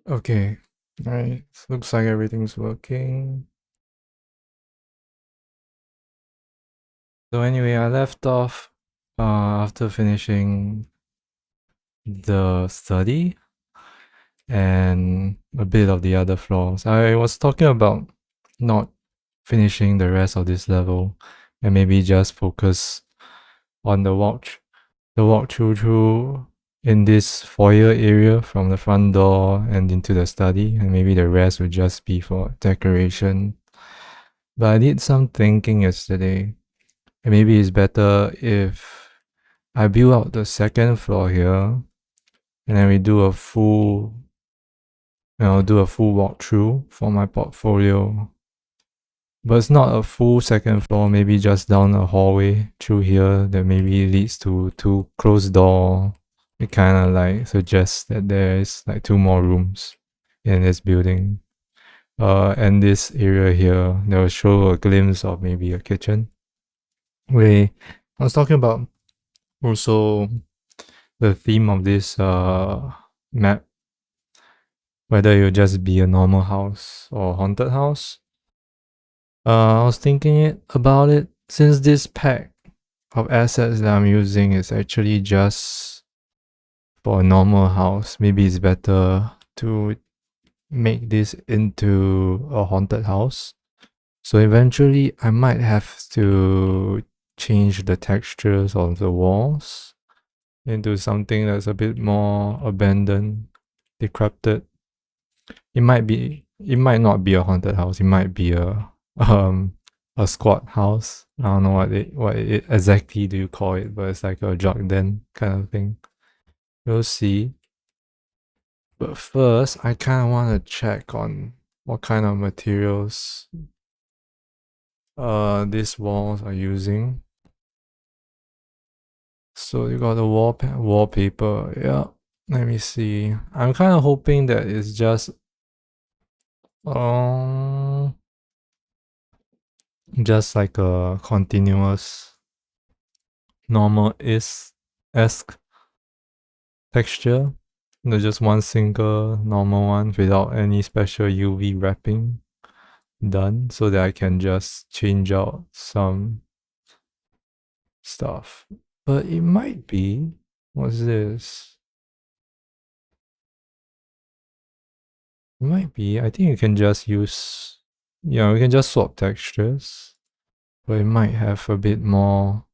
Okay. Alright. Looks like everything's working. So anyway, I left off after finishing the study and a bit of the other floors. I was talking about not finishing the rest of this level and maybe just focus on the walk through in this foyer area from the front door and into the study, and maybe the rest would just be for decoration. But I did some thinking yesterday, and maybe it's better if I build out the second floor here, and then we do a full walkthrough for my portfolio. But it's not a full second floor, maybe just down a hallway through here that maybe leads to two closed door. It kind of like suggests that there is like two more rooms in this building. And this area here, that will show a glimpse of maybe a kitchen. I was talking about also the theme of this map, whether it'll just be a normal house or haunted house. I was thinking about it since this pack of assets that I'm using is actually just for a normal house. Maybe it's better to make this into a haunted house. So eventually I might have to change the textures of the walls into something that's a bit more abandoned, decrepit. It might not be a haunted house. It might be a squat house. I don't know what it exactly do you call it, but it's like a junk den kind of thing. We'll see. But first, I kind of want to check on what kind of materials these walls are using. So you got the wallpaper. Yeah. Let me see. I'm kind of hoping that it's just um just like a continuous normal esque texture. Just one single normal one without any special UV wrapping done, so that I can just change out some stuff. But it might be, what's this? It might be, I think you can just use, we can just swap textures, but it might have a bit more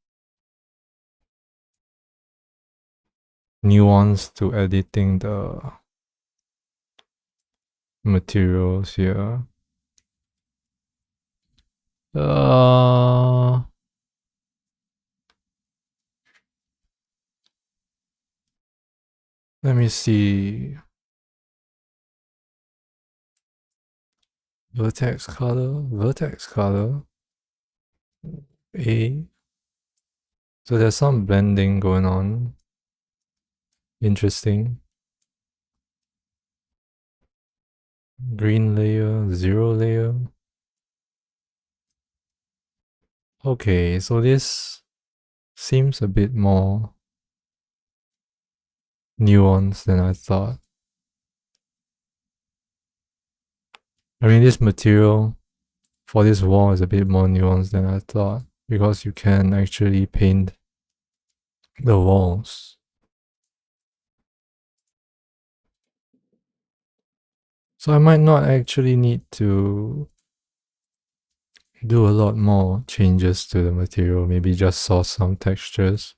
nuance to editing the materials here. Uh, Let me see. Vertex color. A. So there's some blending going on. Interesting. Green layer, zero layer. Okay, so this seems a bit more nuanced than I thought. I mean, this material for this wall is a bit more nuanced than I thought, because you can actually paint the walls. So I might not actually need to do a lot more changes to the material, maybe just source some textures.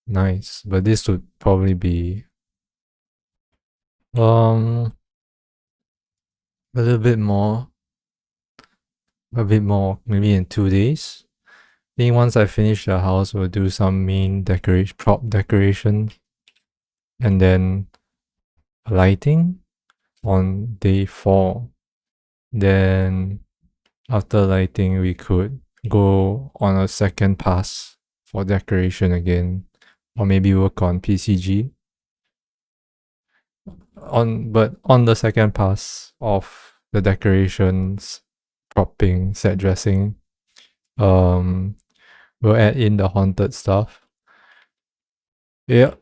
Nice, but this would probably be a little bit more, maybe in 2 days. I think once I finish the house, we'll do some main prop decoration, and then lighting on day 4. Then after lighting, we could go on a second pass for decoration again, or maybe work on PCG. But on the second pass of the decorations, propping, set dressing, we'll add in the haunted stuff. Yep,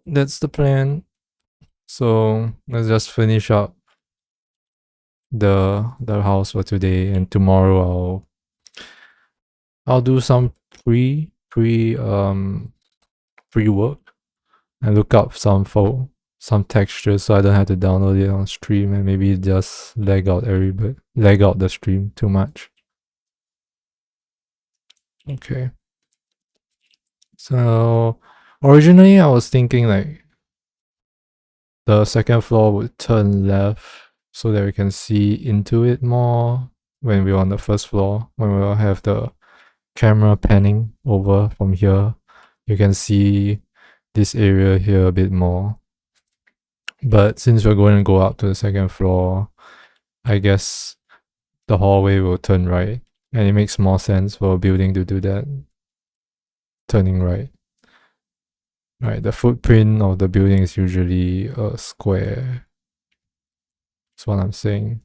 that's the plan. So let's just finish up the house for today, and tomorrow I'll do some pre work and look up some textures so I don't have to download it on stream and maybe just lag out the stream too much. Okay. So originally I was thinking like the second floor would turn left so that we can see into it more when we're on the first floor, when we'll have the camera panning over from here. You can see this area here a bit more. But since we're going to go up to the second floor, I guess the hallway will turn right. And it makes more sense for a building to do that, turning right. Right, the footprint of the building is usually a square. That's what I'm saying.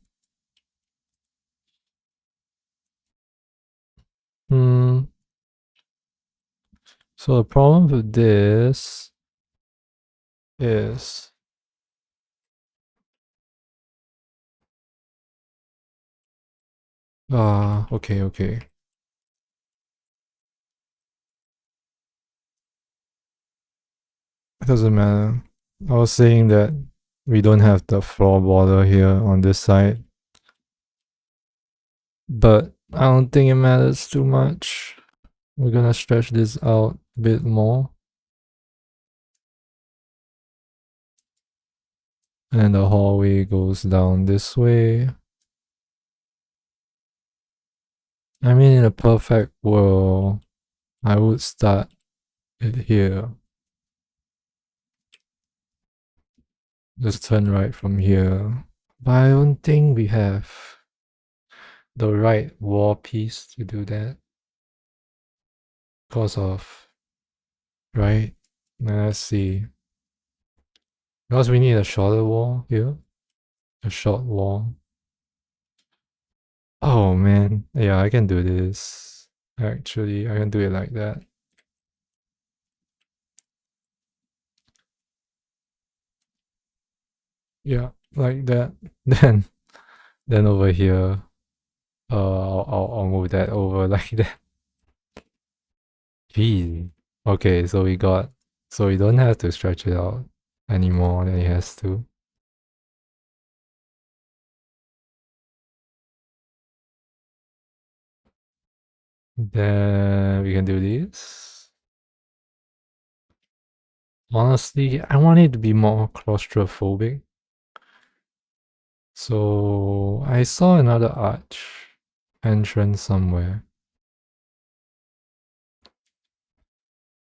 So the problem with this is okay. It doesn't matter. I was saying that we don't have the floor border here on this side. But I don't think it matters too much. We're gonna stretch this out a bit more. And the hallway goes down this way. I mean, in a perfect world, I would start it here. Just turn right from here. But I don't think we have the right wall piece to do that. Because of, right? Let's see. Because we need a shorter wall here. A short wall. Oh man. Yeah, I can do this. Actually, I can do it like that. Yeah, like that. Then over here, I'll move that over like that. Gee. Okay, so we don't have to stretch it out any more than it has to. Then we can do this. Honestly, I want it to be more claustrophobic. So I saw another arch entrance somewhere.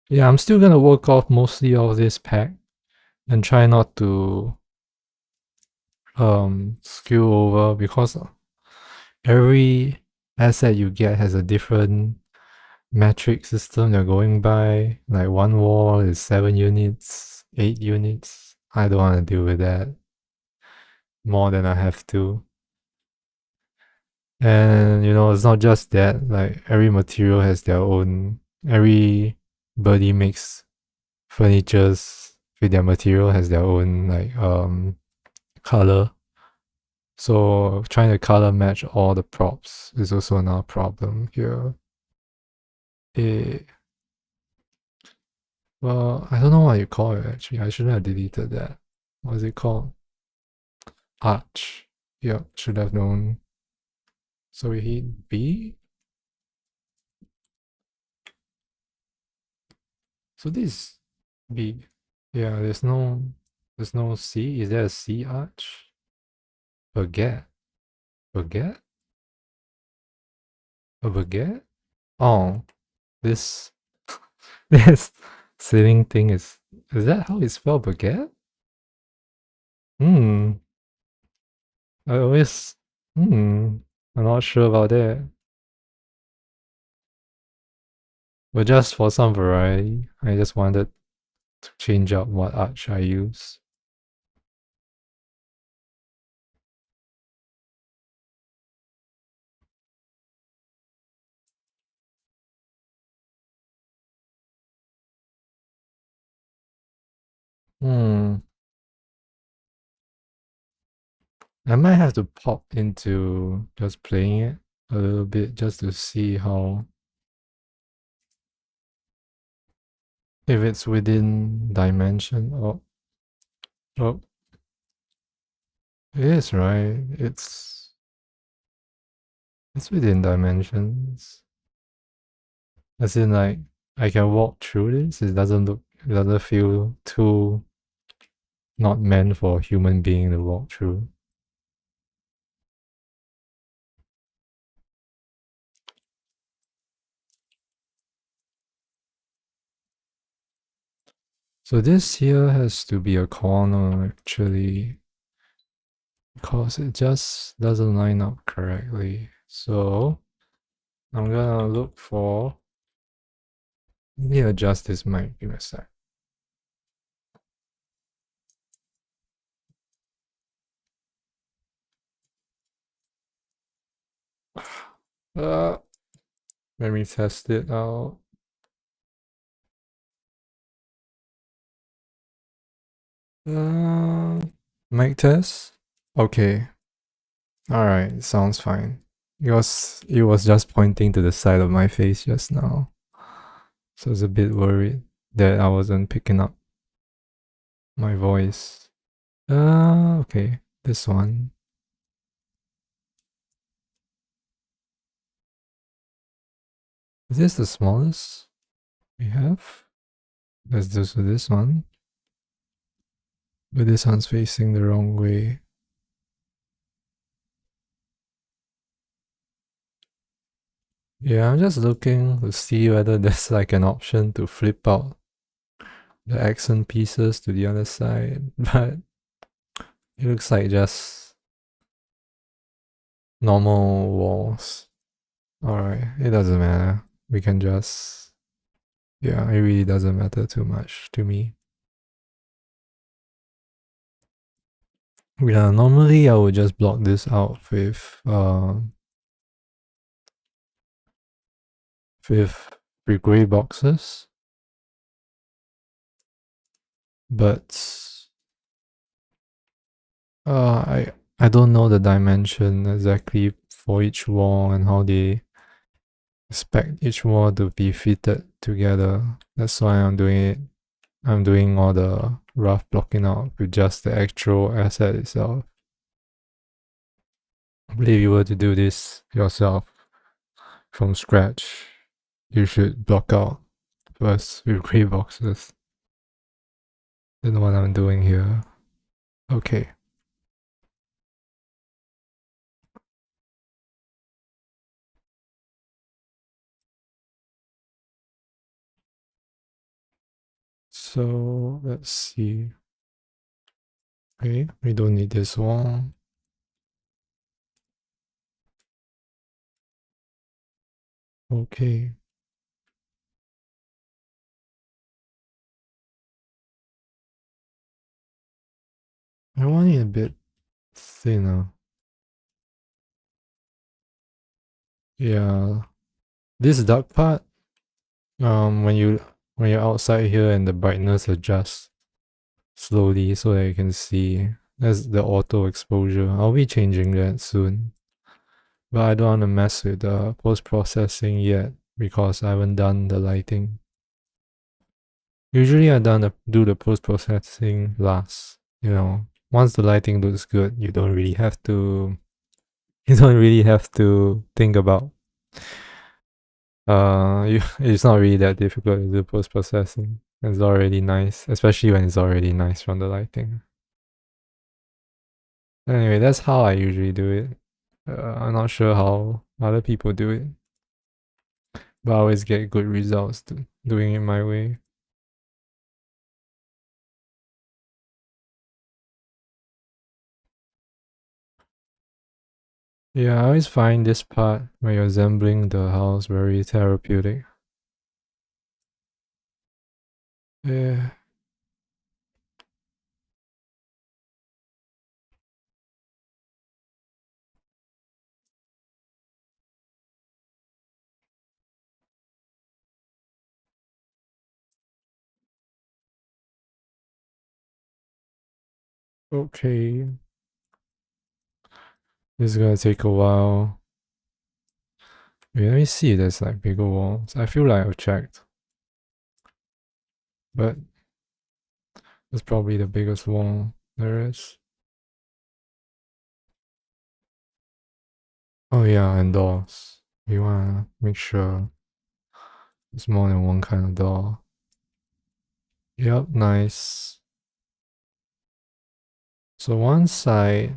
Yeah, I'm still gonna work off mostly of this pack and try not to skew over because every asset you get has a different metric system they're going by. Like one wall is 7 units, 8 units. I don't want to deal with that more than I have to. And you know, it's not just that, like every material has their own, everybody makes furnitures with their material has their own like color. So trying to color match all the props is also another problem here. Eh, well, I don't know what you call it actually. I shouldn't have deleted that. What is it called? Arch. Yep, should have known. So we hit B. So this B. Yeah, there's no C. Is there a C arch? Baguette. Baguette? A baguette? Oh, this this sitting thing is that how it's spelled baguette? Hmm. I always I'm not sure about that. But just for some variety, I just wanted to change up what arch I use. Hmm. I might have to pop into just playing it a little bit just to see how, if it's within dimension. Oh, it is, right? It's within dimensions. As in, like, I can walk through this. It doesn't feel too not meant for a human being to walk through. So this here has to be a corner actually, because it just doesn't line up correctly. So I'm gonna look for, let me adjust this mic, give me a sec. Uh, Let me test it out. Uh, Mic test. Okay. All right. Sounds fine. It was just pointing to the side of my face just now, so I was a bit worried that I wasn't picking up my voice. Okay. This one. Is this the smallest we have? Let's do so this one. But this one's facing the wrong way. Yeah, I'm just looking to see whether there's like an option to flip out the accent pieces to the other side, but it looks like just normal walls. Alright, it doesn't matter. We can just, yeah, it really doesn't matter too much to me. Yeah, normally I would just block this out with gray boxes, but I don't know the dimension exactly for each wall and how they expect each wall to be fitted together. That's why I'm doing it. I'm doing all the rough blocking out with just the actual asset itself. I believe if you were to do this yourself from scratch, you should block out first with gray boxes. Then what I'm doing here. Okay. So let's see. Okay, we don't need this one. Okay. I want it a bit thinner. Yeah. This dark part, when you're outside here and the brightness adjusts slowly so that you can see, that's the auto exposure. I'll be changing that soon. But I don't want to mess with the post-processing yet because I haven't done the lighting. Usually I do the post-processing last. You know, once the lighting looks good, you don't really have to think about it's not really that difficult to do post-processing. It's already nice, especially when it's already nice from the lighting. Anyway, that's how I usually do it. I'm not sure how other people do it, but I always get good results doing it my way. Yeah, I always find this part where you're assembling the house very therapeutic. Yeah. Okay. This is gonna take a while. Wait, let me see if there's like bigger walls. I feel like I've checked. But it's probably the biggest wall there is. Oh yeah, and doors. You wanna make sure there's more than one kind of door. Yep, nice. So one side,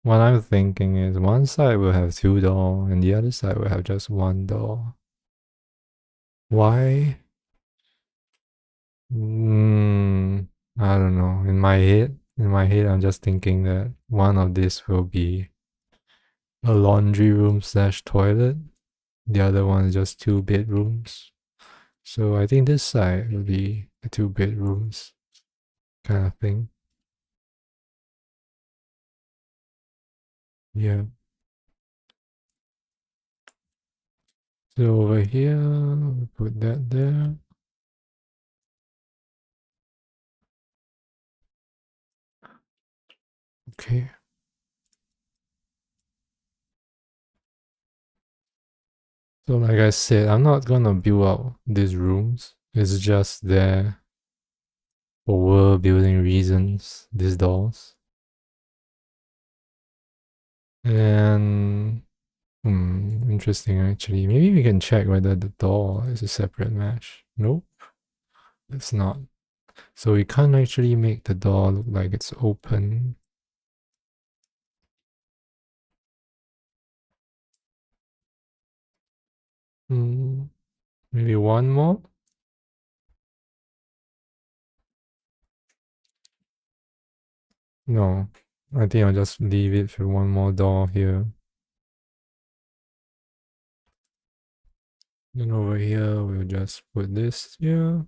what I'm thinking is one side will have two doors and the other side will have just one door. Why? I don't know. In my head, I'm just thinking that one of these will be a laundry room slash toilet. The other one is just two bedrooms. So I think this side will be the two bedrooms kind of thing. Yeah. So over here, we put that there. Okay. So like I said, I'm not gonna build out these rooms. It's just there for world building reasons, these doors. And interesting actually. Maybe we can check whether the door is a separate mesh. Nope, it's not. So we can't actually make the door look like it's open. Maybe one more? No, I think I'll just leave it for one more door here. Then over here, we'll just put this here.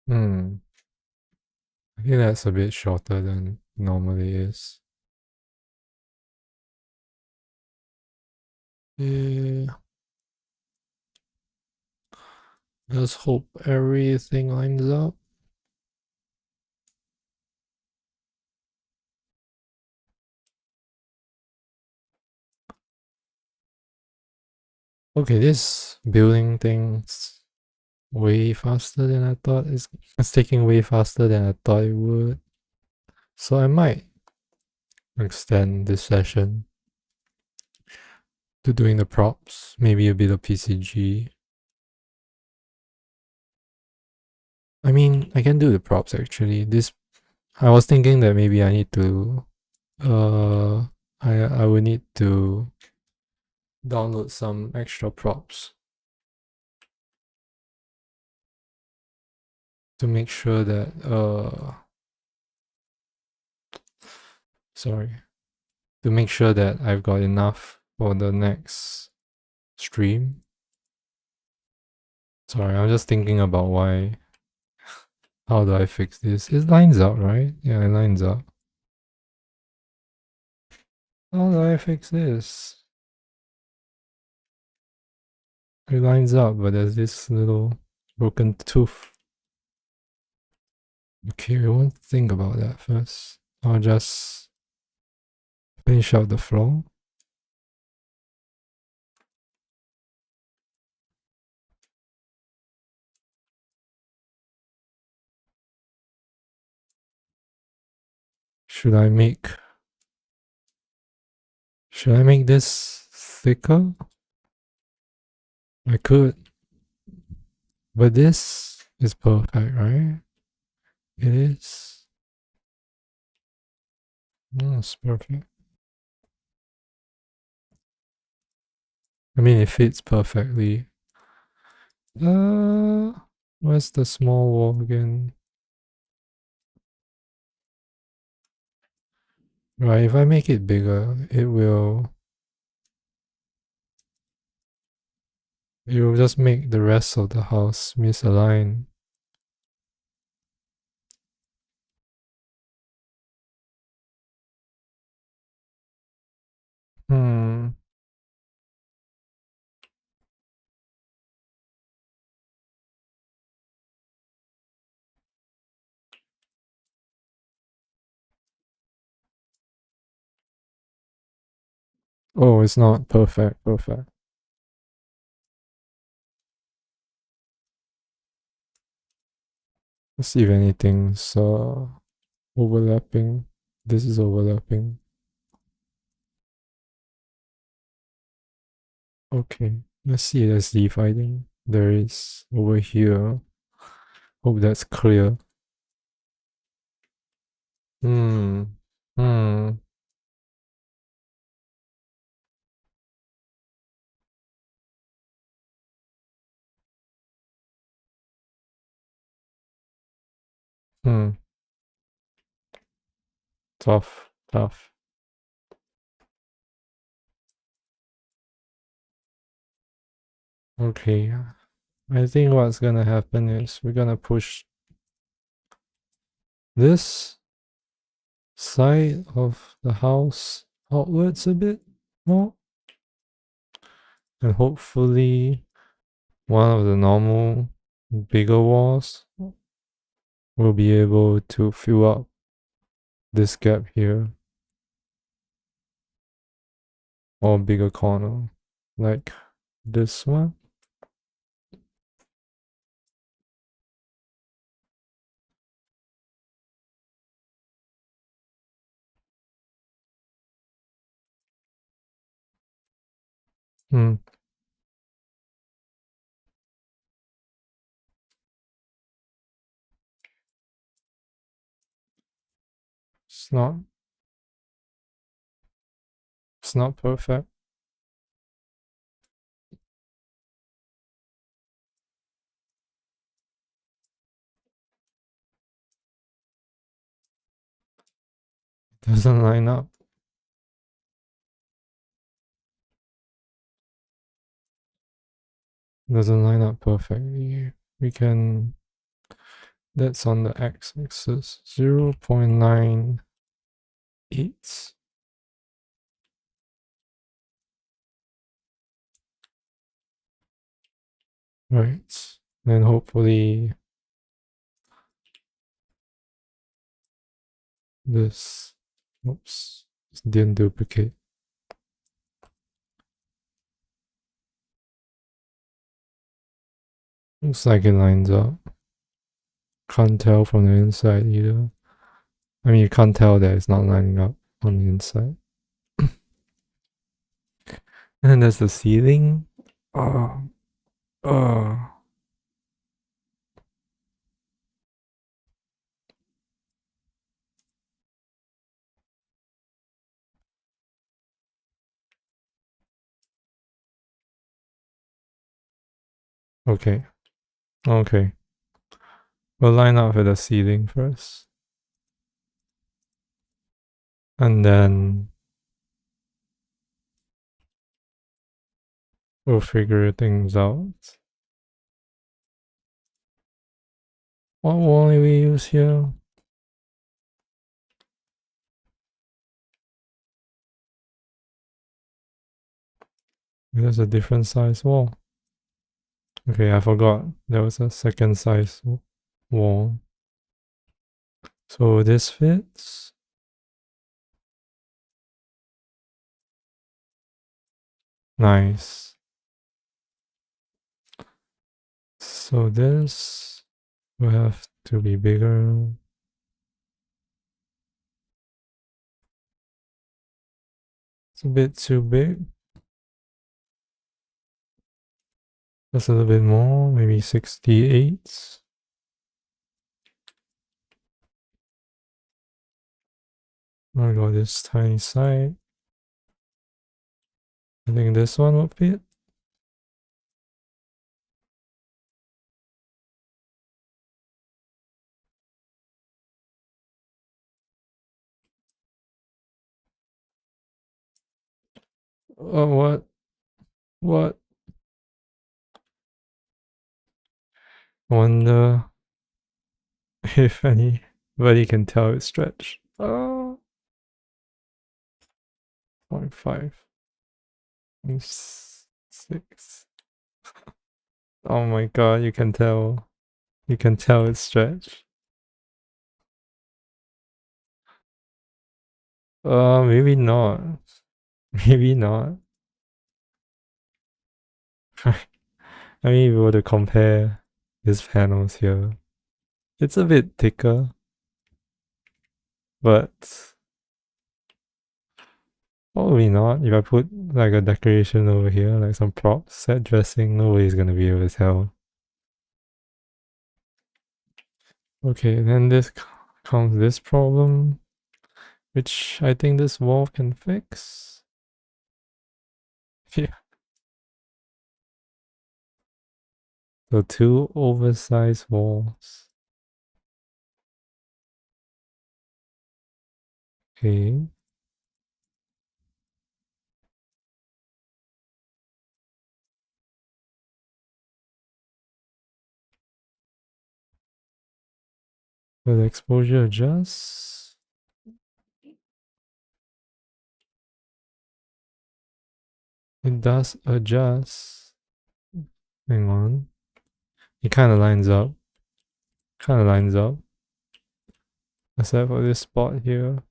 I think that's a bit shorter than normally is. Yeah. Let's hope everything lines up. Okay, this building thing's way faster than I thought. It's taking way faster than I thought it would. So I might extend this session to doing the props, maybe a bit of PCG. I mean, I can do the props actually. I was thinking that maybe I need to I would need to download some extra props to make sure that sorry, to make sure that I've got enough for the next stream. Sorry, I'm just thinking about how do I fix this? It lines up, right? Yeah, it lines up. How do I fix this? It lines up, but there's this little broken tooth. Okay, we won't think about that first. I'll just finish out the floor. Should I make this thicker? I could, but this is perfect, right? It is. It's perfect. I mean, it fits perfectly. Where's the small wall again? Right, if I make it bigger, it will just make the rest of the house misaligned. Hmm. Oh, it's not perfect. Perfect. Let's see if anything's overlapping. This is overlapping. Okay, let's see. Let's see if I think there is over here. Hope that's clear. Hmm. Hmm. Hmm. Tough. Tough. Okay. I think what's gonna happen is we're gonna push this side of the house outwards a bit more. And hopefully one of the normal bigger walls will be able to fill up this gap here. Or bigger corner. Like this one. Hmm. It's not it's not perfect. Doesn't line up. Doesn't line up perfectly. We can that's on the x-axis 0.98. Right. Then hopefully this oops didn't duplicate. Looks like it lines up. Can't tell from the inside either. I mean you can't tell that it's not lining up on the inside. And then there's the ceiling. Oh, oh. Okay. Okay. We'll line up with the ceiling first. And then we'll figure things out. What wall do we use here? There's a different size wall. Okay, I forgot there was a second size wall. So this fits. Nice. So this will have to be bigger. It's a bit too big. Just a little bit more, maybe 68. I got this tiny side. I think this one will fit. Oh, what? What? Wonder if anybody can tell it's stretched. Oh, 0.5. 6. Oh my god, you can tell. You can tell it's stretched. Maybe not. Maybe not. I mean, if we were to compare these panels here, it's a bit thicker, but probably not. If I put like a decoration over here, like some props, set dressing, nobody's gonna be able to tell. Okay, then comes this problem, which I think this wall can fix. Yeah. So two oversized walls. Okay. Will the exposure adjust? It does adjust. Hang on. It kind of lines up. Kind of lines up. Except for this spot here.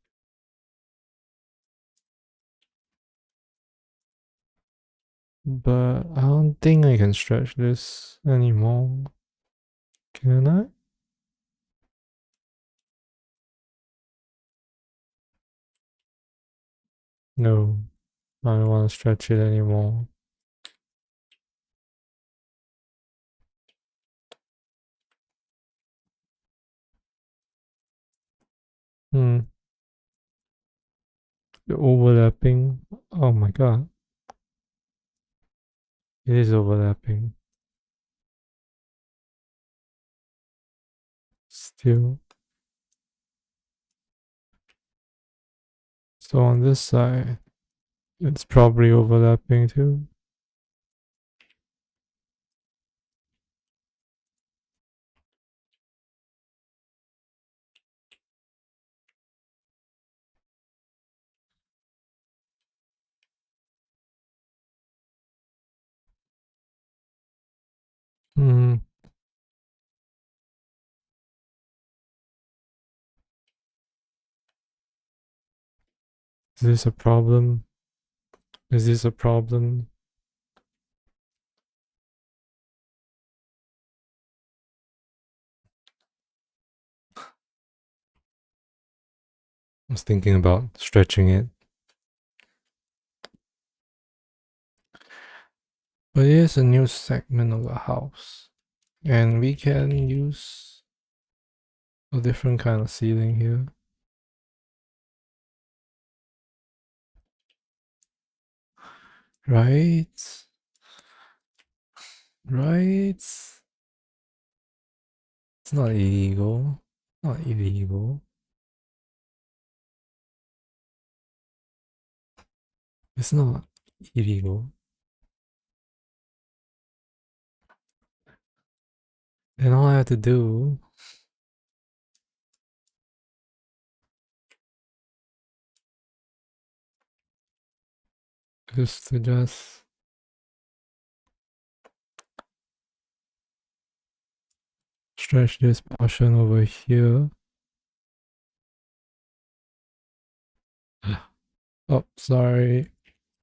But I don't think I can stretch this anymore. Can I? No. I don't want to stretch it anymore. The overlapping. Oh my god. It is overlapping. Still. So on this side, it's probably overlapping too. Hmm. Is this a problem? Is this a problem? I was thinking about stretching it. But it is a new segment of the house. And we can use a different kind of ceiling here. Right? Right? It's not illegal. Not illegal. It's not illegal. And all I have to do is to just stretch this portion over here. Oh, sorry.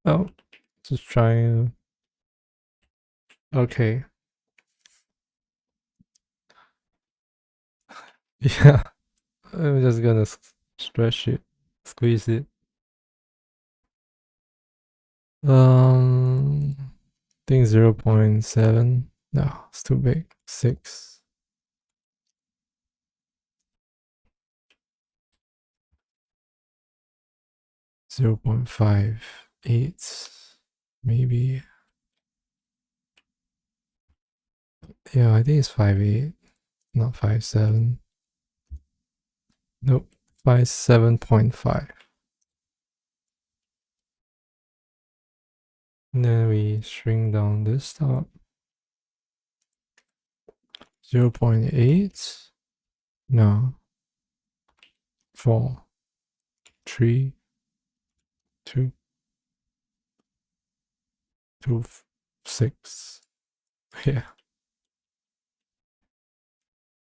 Oh, just trying. Okay. Yeah, I'm just gonna stretch it, squeeze it. I think 0.7. No, it's too big. 6. 0.58. Maybe. Yeah, I think it's 5.8, not 5.7. Nope, 5.7.5. And then we shrink down this top. 0.8. No. 4. 3. 2. 2. 6. Yeah.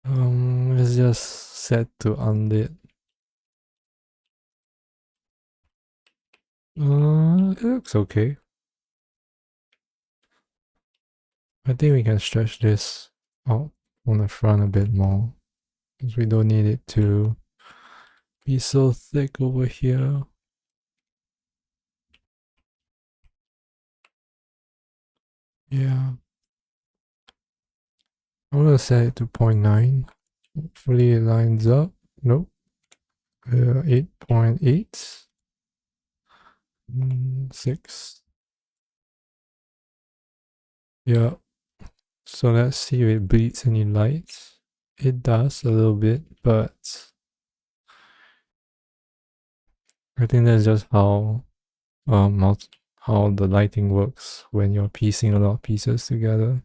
Let's just set to unlit. It looks okay. I think we can stretch this out on the front a bit more, because we don't need it to be so thick over here. Yeah. I'm gonna set it to 0.9. Hopefully it lines up. Nope. 8.8. 6. Yeah. So let's see if it bleeds any light. It does a little bit, but I think that's just how the lighting works when you're piecing a lot of pieces together.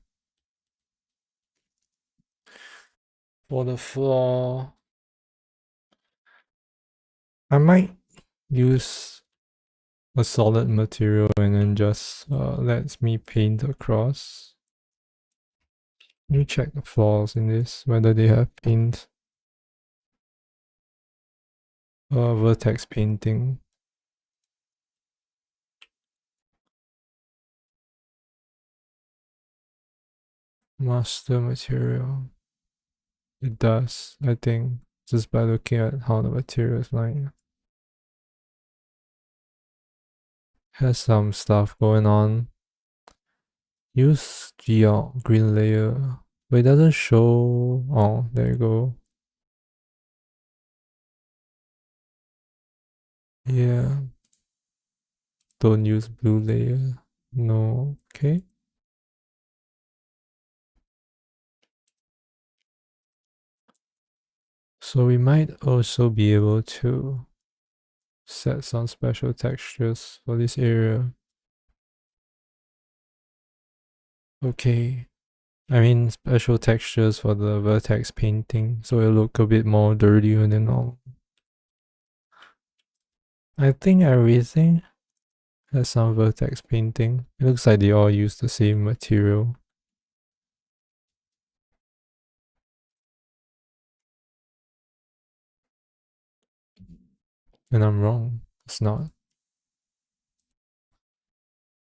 For the floor, I might use a solid material and then just lets me paint across. Let me check the floors in this, whether they have paint. Vertex painting. Master material. It does, I think, just by looking at how the material is like. Has some stuff going on. Use Geog green layer, but it doesn't show. Oh, there you go. Yeah. Don't use blue layer. No. Okay. So we might also be able to set some special textures for this area. Okay. I mean special textures for the vertex painting, so it'll look a bit more dirtier than normal. I think everything has some vertex painting. It looks like they all use the same material. And I'm wrong. It's not.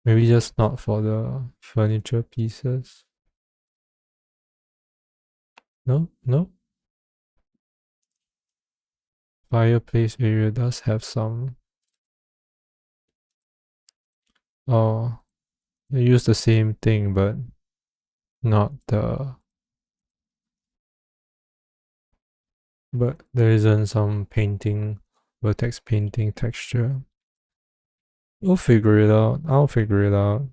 Maybe just not for the furniture pieces. No, no. Fireplace area does have some. Oh, they use the same thing, but not the. But there isn't some painting, vertex painting texture. We'll figure it out. I'll figure it out.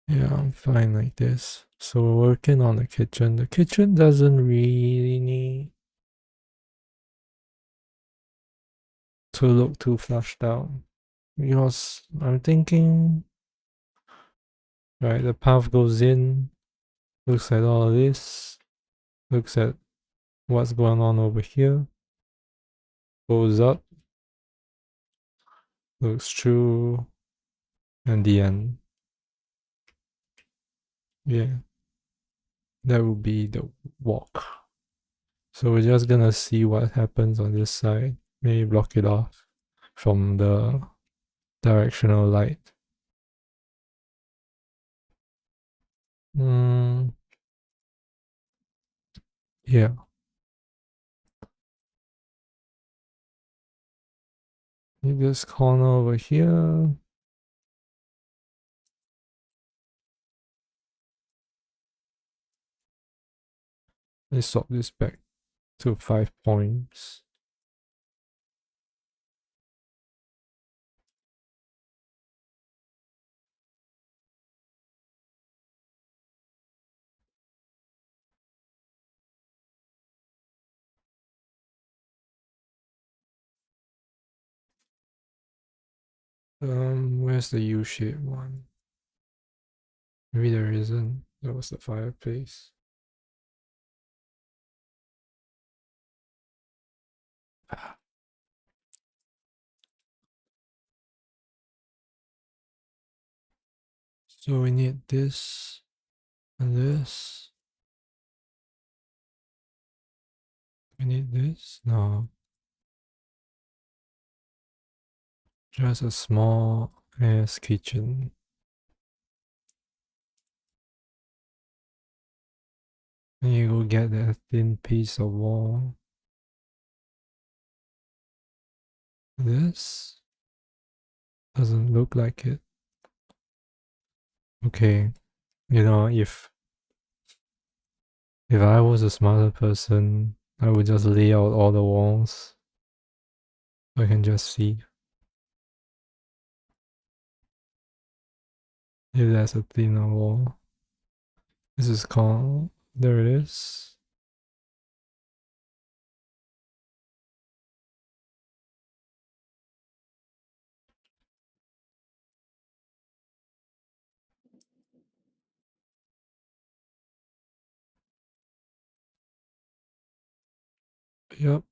Yeah, I'm fine like this. So we're working on the kitchen. The kitchen doesn't really need to look too flushed out. Because I'm thinking, right, the path goes in, looks at all of this, looks at what's going on over here, goes up, looks through, and the end. Yeah, that would be the walk. So we're just gonna see what happens on this side. Maybe block it off from the directional light. Yeah. Need this corner over here. Let's swap this back to 5 points. Where's the U-shaped one? Maybe there isn't. That was the fireplace. So we need this and this. I need this? No. Just a small ass kitchen. And you go get that thin piece of wall. This doesn't look like it. Okay, you know, if I was a smarter person, I would just lay out all the walls. I can just see if there's a thinner wall. This is called, there it is. Yep.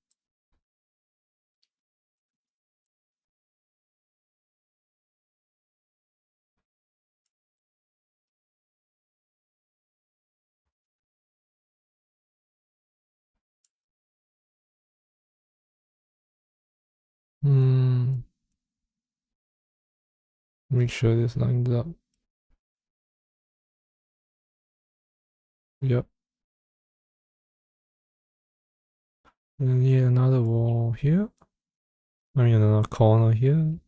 Make sure this lines up. Yep. And need another wall here. I mean another corner here.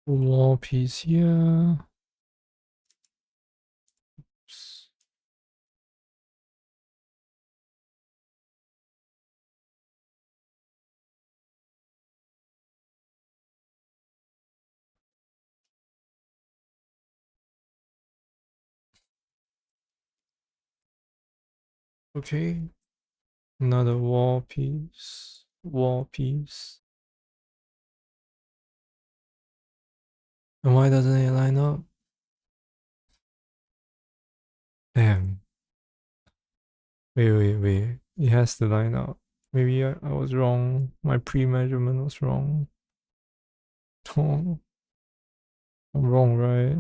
Wall piece here. Oops. Okay. Another wall piece. Wall piece. And why doesn't it line up? Damn. Wait. It has to line up. Maybe I was wrong. My pre-measurement was wrong. Oh, I'm wrong, right?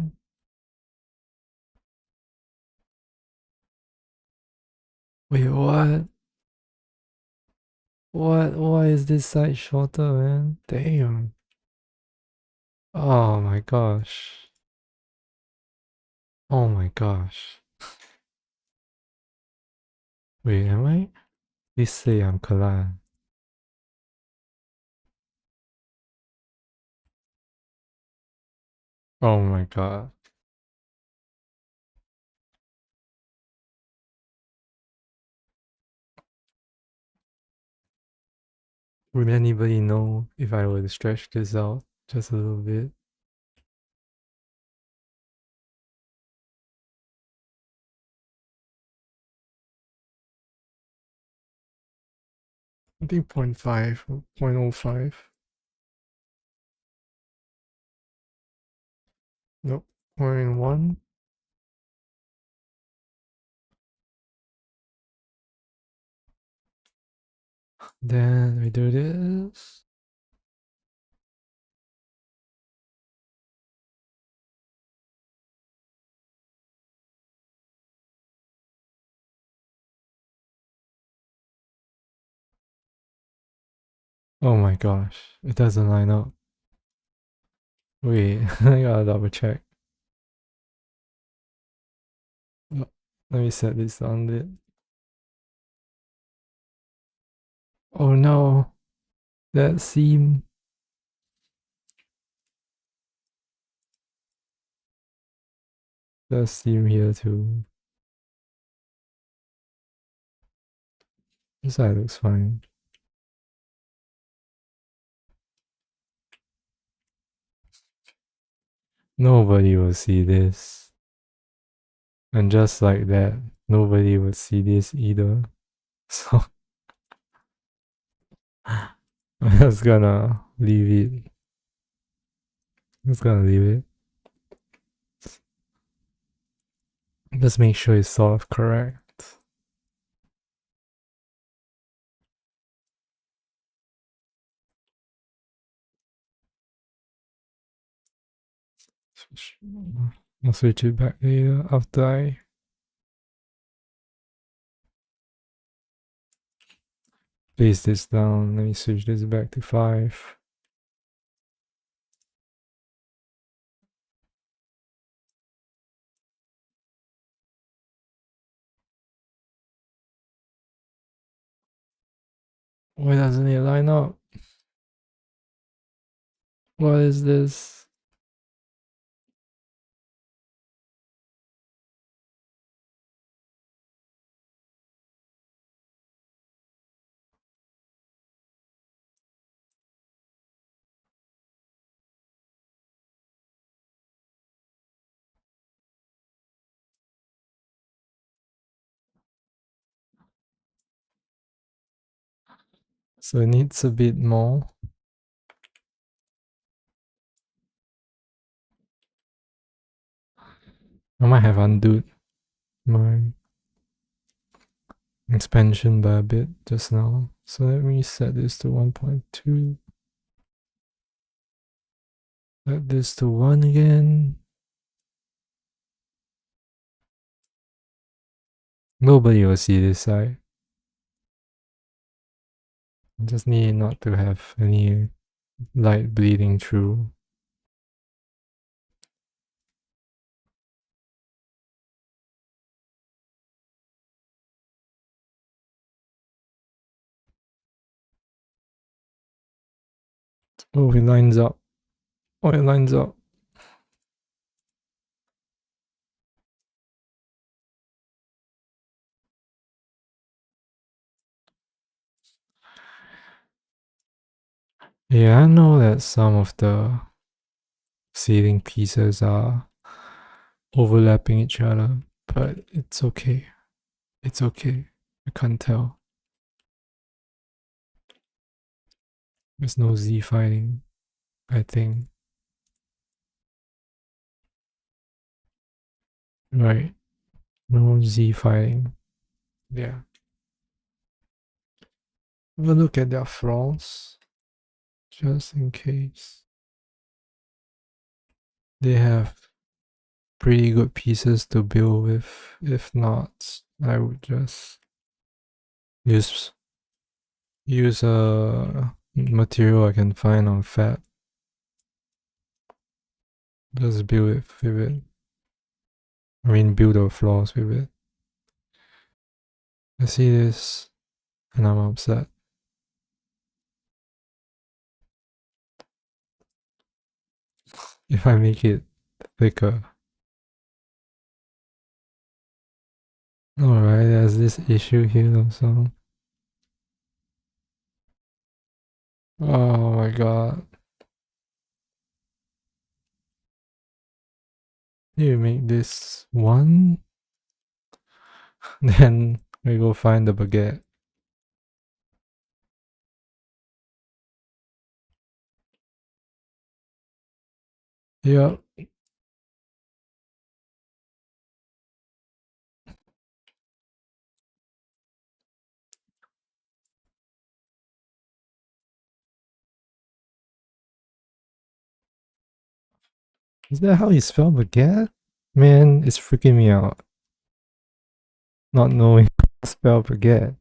Wait, what? What? Why is this side shorter, man? Damn. Oh my gosh. Oh my gosh. Wait, am I? Please say I'm Kalan. Oh my god. Would anybody know if I were to stretch this out just a little bit? I think 0.5 or 0.05. Nope. 0.1. Then we do this. Oh my gosh. It doesn't line up. Wait, I gotta double check. Oh, let me set this on it. Oh no. That seam. That seam here too. This side looks fine. Nobody will see this. And just like that, nobody will see this either. So I'm just gonna leave it. I'm just gonna leave it. Let's make sure it's sort of correct. I'll switch it back later after I place this down. Let me switch this back to 5. Why doesn't it line up? What is this? So it needs a bit more. I might have undone my expansion by a bit just now. So let me set this to 1.2. Set this to 1 again. Nobody will see this side. Just need not to have any light bleeding through. Oh, it lines up. Oh, it lines up. Yeah, I know that some of the ceiling pieces are overlapping each other, but it's okay. It's okay. I can't tell. There's no Z fighting, I think. Right. No Z fighting. Yeah. Have a look at their flaws, just in case. They have pretty good pieces to build with. If not, I would just use a material I can find on Fab. Just build it with it. I mean, build the floors with it. I see this and I'm upset. If I make it thicker. Alright, there's this issue here also. Oh my god. You make this 1, then we go find the baguette. Yep. Is that how you spell baguette? Man, it's freaking me out. Not knowing how to spell baguette.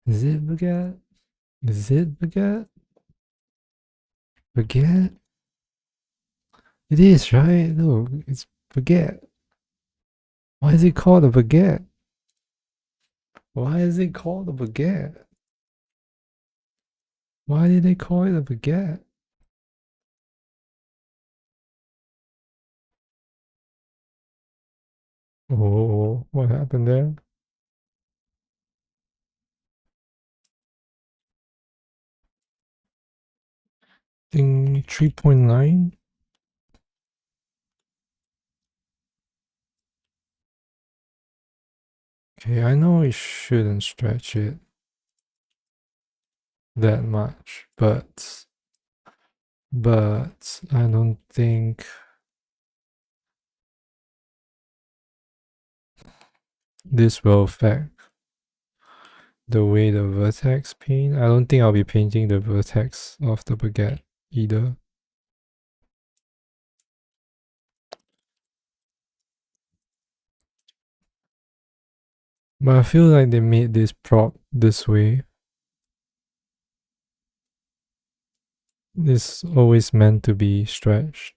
Is it baguette? Is it baguette? Baguette? It is, right? No, it's baguette. Why is it called a baguette? Why is it called a baguette? Why did they call it a baguette? Oh, what happened there? Thing 3.9? Okay, I know we shouldn't stretch it that much, but I don't think This will affect the way the vertex paint. I don't think I'll be painting the vertex of the baguette either. But I feel like they made this prop this way. It's always meant to be stretched.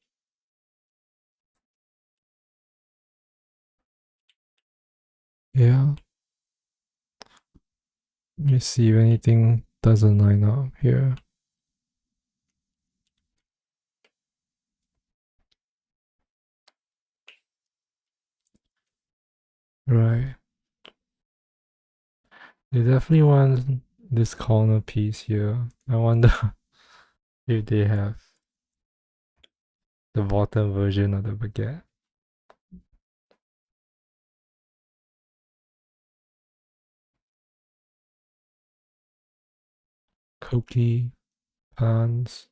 Yeah. Let me see if anything doesn't line up here. Right. They definitely want this corner piece here. I wonder if they have the bottom version of the baguette. Cookie pans.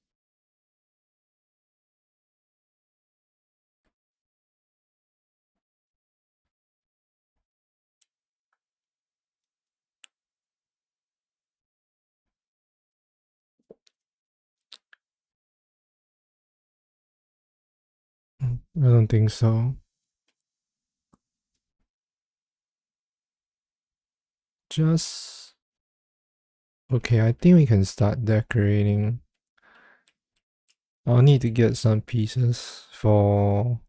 I don't think so. Just okay, I think we can start decorating. I'll need to get some pieces for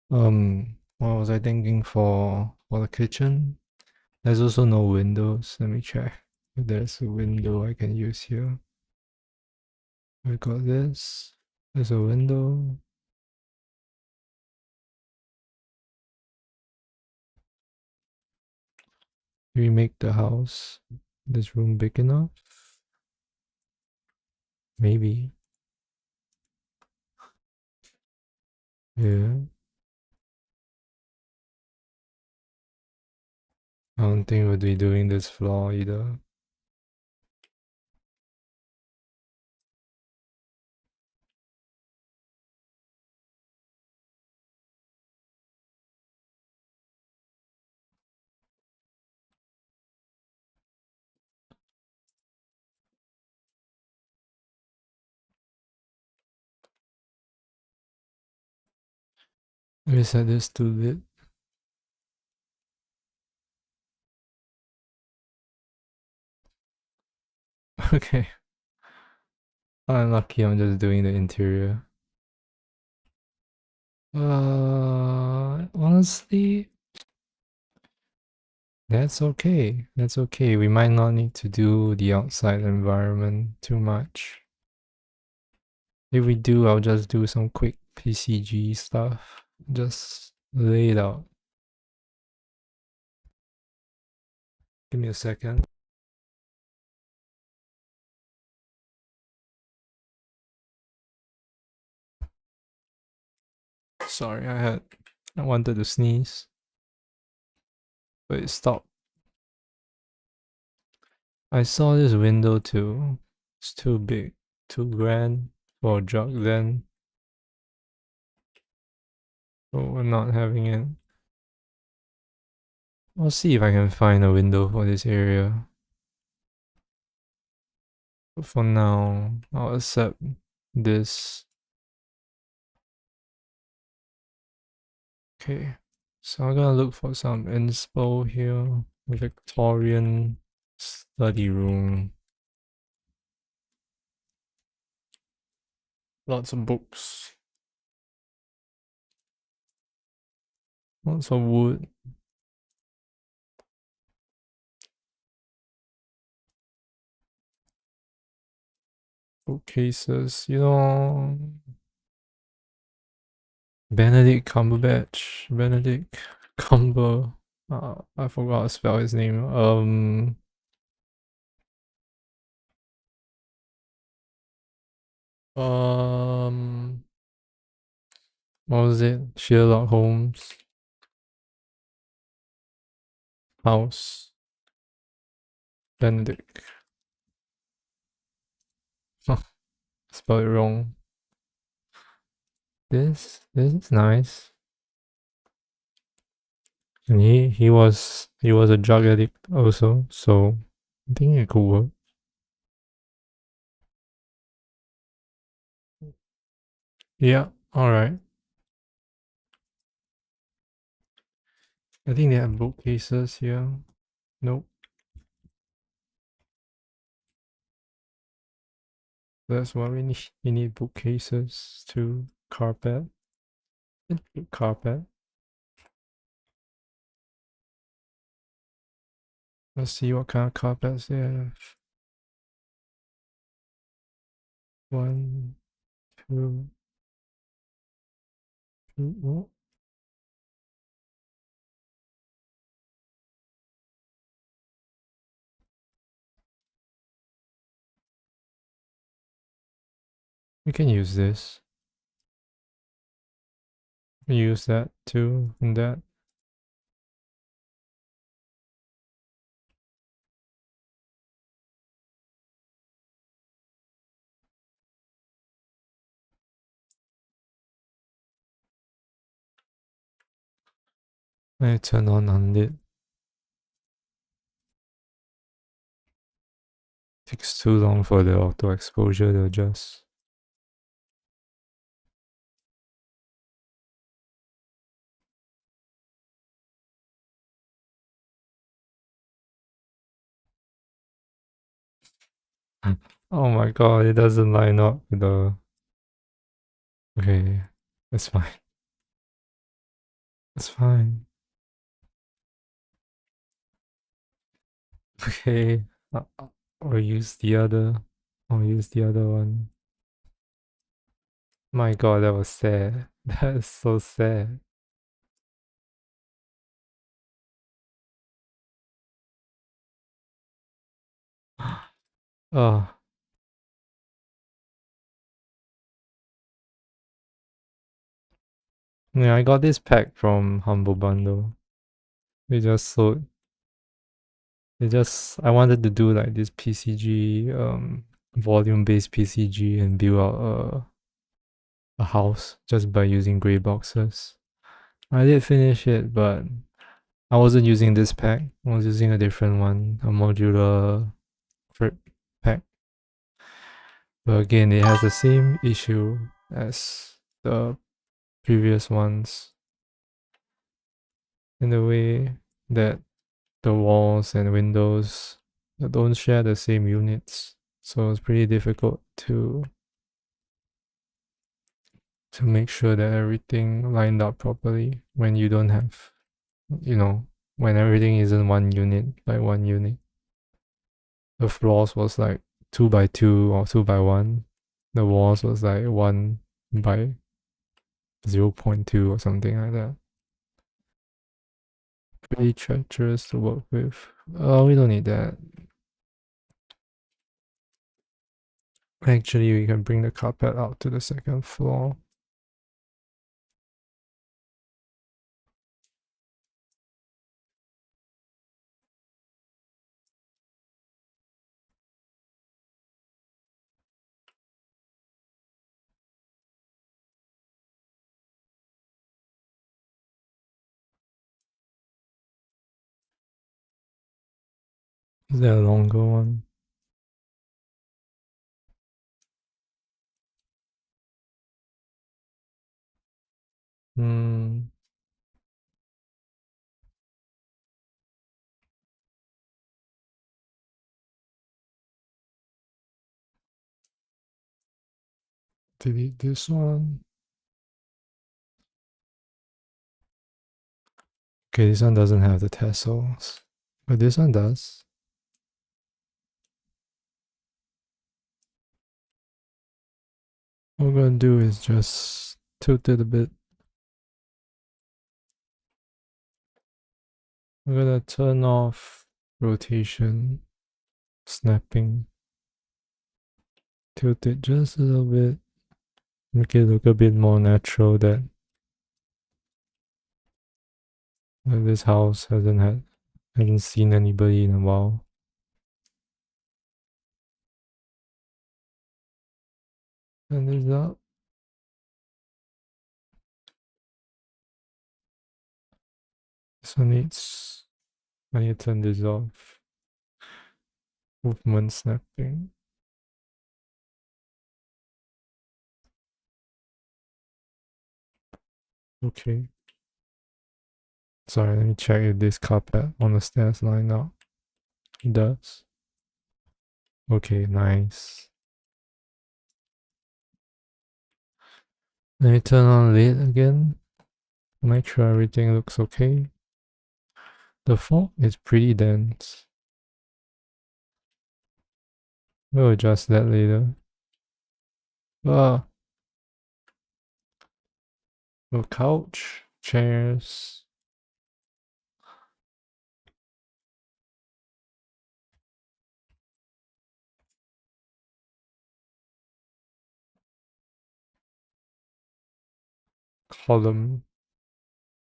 what was I thinking for the kitchen? There's also no windows. Let me check if there's a window I can use here. We got this. There's a window. Do we make the house, this room big enough? Maybe. Yeah. I don't think we'll be doing this floor either. Let me set this to lit. Okay. Unlucky, I'm just doing the interior. Honestly, that's okay. That's okay. We might not need to do the outside environment too much. If we do, I'll just do some quick PCG stuff. Just lay it out. Give me a second. Sorry, I wanted to sneeze, but it stopped. I saw this window too. It's too big, too grand for a jug then. So we're not having it. I'll see if I can find a window for this area. But for now, I'll accept this. Okay, so I'm gonna look for some inspo here. Victorian study room. Lots of books. Lots of wood. Bookcases, you know. Benedict Cumberbatch. Benedict Cumber. I forgot to spell his name. Um, what was it? Sherlock Holmes. House. Benedict. Huh, spelled it wrong. This is nice. And he was a drug addict also, so I think it could work. Yeah, alright. I think they have bookcases here. Nope. That's what we need. We need bookcases to carpet. Carpet. Let's see what kind of carpets they have. One, two, two. Oh, we can use this. We use that too, and that. I turn on unlit. Takes too long for the auto exposure to adjust. Oh my god, it doesn't line up with the. Okay, that's fine. That's fine. Okay, or use the other. I'll use the other one. My god, that was sad. That is so sad. Oh, yeah, I got this pack from Humble Bundle. They just sold. I wanted to do like this PCG, volume-based PCG and build out a house just by using gray boxes. I did finish it, but I wasn't using this pack. I was using a different one, a modular crib pack. But again, it has the same issue as the previous ones in the way that the walls and windows don't share the same units. So it's pretty difficult to make sure that everything lined up properly when you don't have, when everything isn't one unit by one unit. The floors was like 2 by 2 or 2 by 1. The walls was like 1 by 0.2 or something like that. Pretty treacherous to work with. Oh, we don't need that. Actually, we can bring the carpet out to the second floor. Is there a longer one? Hmm. Delete this one. Okay, this one doesn't have the tassels, but this one does. What we're gonna do is just tilt it a bit. We're gonna turn off rotation, snapping, tilt it just a little bit, make it look a bit more natural that this house hasn't seen anybody in a while. And this up. So I need to turn this off. Movement snapping. Okay. Sorry, let me check if this carpet on the stairs line up. It does. Okay, nice. Let me turn on lid again. Make sure everything looks okay. The fog is pretty dense. We'll adjust that later. Ah, a couch, chairs. Column.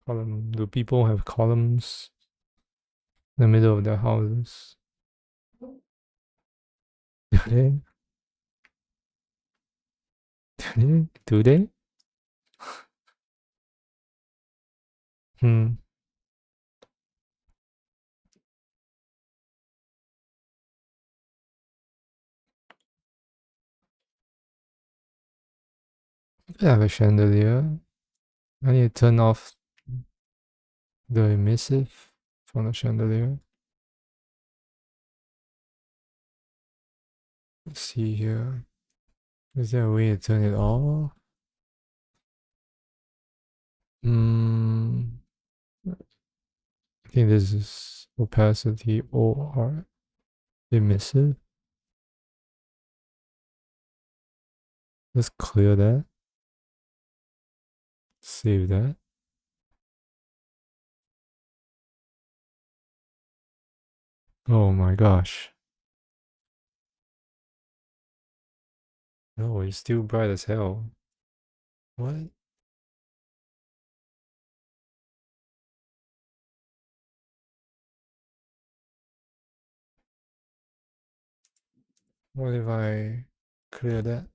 Do people have columns in the middle of their houses? Do they? Do they? Hmm. I have a chandelier. I need to turn off the emissive from the chandelier. Let's see here. Is there a way to turn it off? Hmm. I think this is opacity or emissive. Let's clear that. Save that. Oh my gosh. No, it's still bright as hell. What? What if I clear that?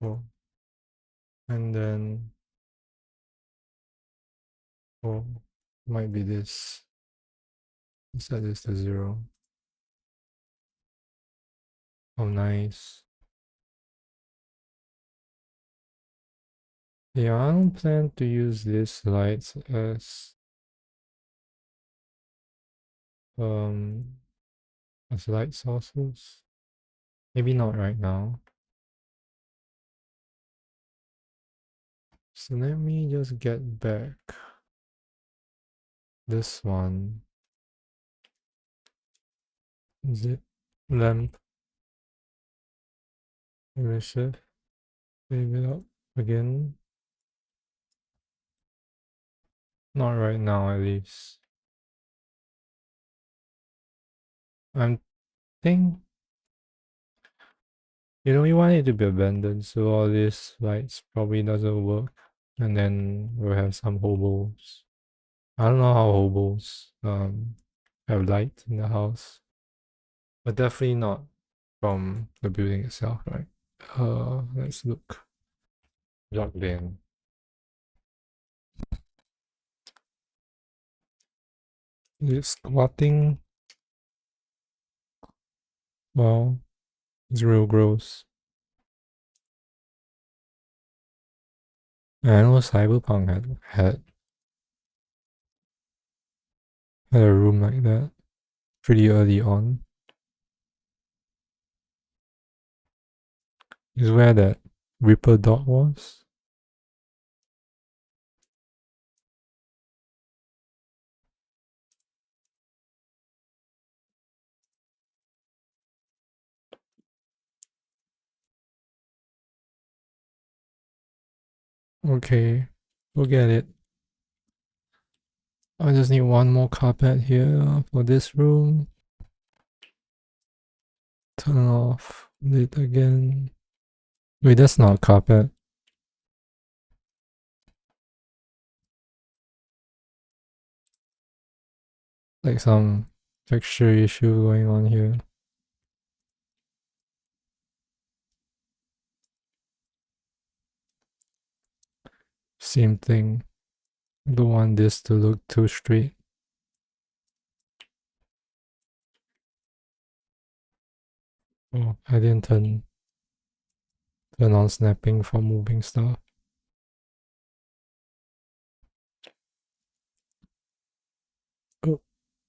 Oh, and then oh, might be this. Set this to 0. Oh, nice. Yeah, I don't plan to use this light um as light sources. Maybe not right now. So let me just get back this one. Zip lamp emissive. Save it up again. Not right now, at least. I'm think we want it to be abandoned, so all these lights probably doesn't work. And then we'll have some hobos. I don't know how hobos have light in the house. But definitely not from the building itself, right? Let's look. Logged in. Is squatting? Well, it's real gross. I know Cyberpunk had a room like that pretty early on. Is where that Reaper dog was. Okay, we'll get it. I just need one more carpet here for this room. Turn off it again. Wait, that's not a carpet. Like some texture issue going on here. Same thing. I don't want this to look too straight. Oh, I didn't turn on snapping for moving stuff. Oh,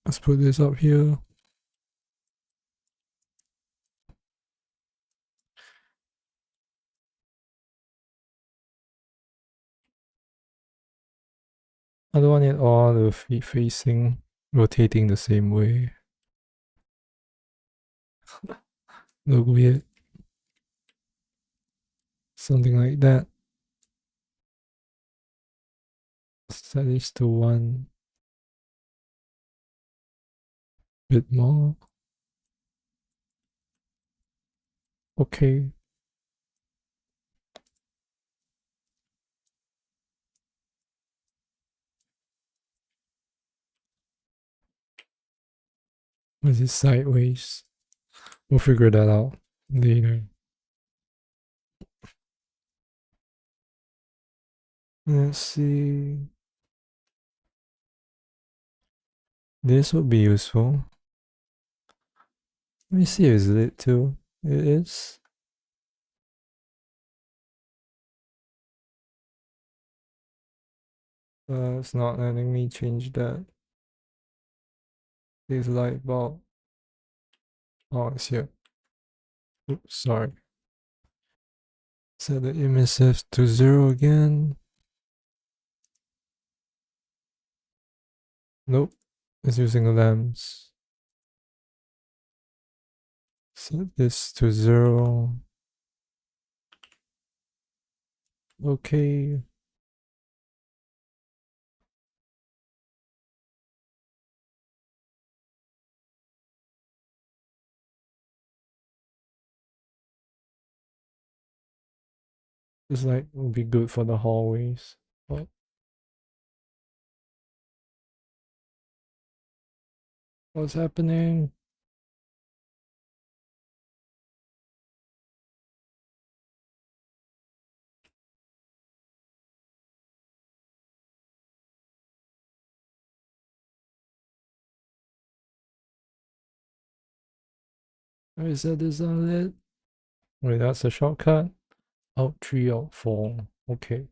let's put this up here. I don't want it all the feet facing, rotating the same way. Look weird. Something like that. Set this to 1. Bit more. Okay. Was it sideways? We'll figure that out later. Let's see. This would be useful. Let me see if it's lit too. It is. It's not letting me change that. This light bulb. Oh, it's here. Oops, sorry. Set the emissive to 0 again. Nope, it's using lamps. Set this to 0. Okay. This light will be good for the hallways. What? What's happening? I set this unlit. Wait, that's a shortcut. Out 3, out 4. Okay.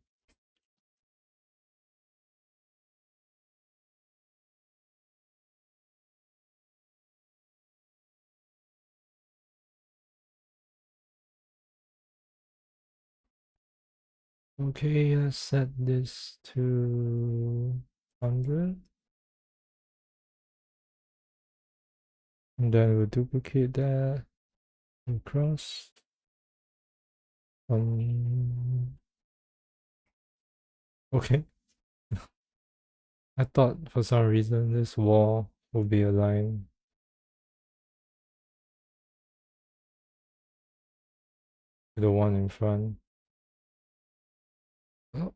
Okay, let's set this to 100. And then we'll duplicate that across. Okay. I thought for some reason this wall would be aligned. To the one in front. Oh.